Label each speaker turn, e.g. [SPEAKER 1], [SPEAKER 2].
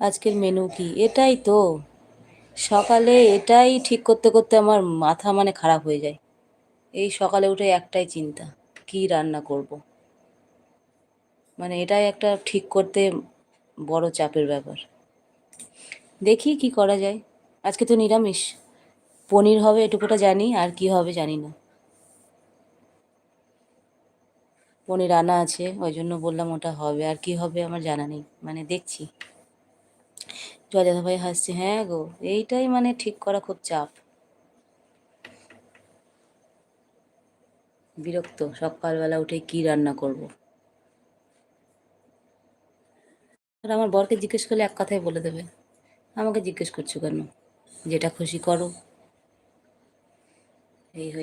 [SPEAKER 1] আজকের মেনু কি? এটাই তো, সকালে এটাই ঠিক করতে করতে আমার মাথা মানে খারাপ হয়ে যায়। এই সকালে উঠে একটাই চিন্তা, কি রান্না করব। মানে এটাই একটা ঠিক করতে বড় চাপের ব্যাপার। দেখি কি করা যায়। আজকে তো নিরামিষ, পনির হবে এটুকুটা জানি, আর কি হবে জানি না। পনির আনা আছে, ওই জন্য বললাম ওটা হবে, আর কি হবে আমার জানা নেই, মানে দেখছি। জয় দাদা ভাই হাসছে, হ্যাঁ গো, এইটাই মানে ঠিক করা খুব চাপ। বিরক্ত, সকালবেলা উঠে কি রান্না করব। আর আমার বরকে জিজ্ঞেস করলে এক কথাই বলে দেবে, আমাকে জিজ্ঞেস করছো কেন, যেটা খুশি করো, এই হয়ে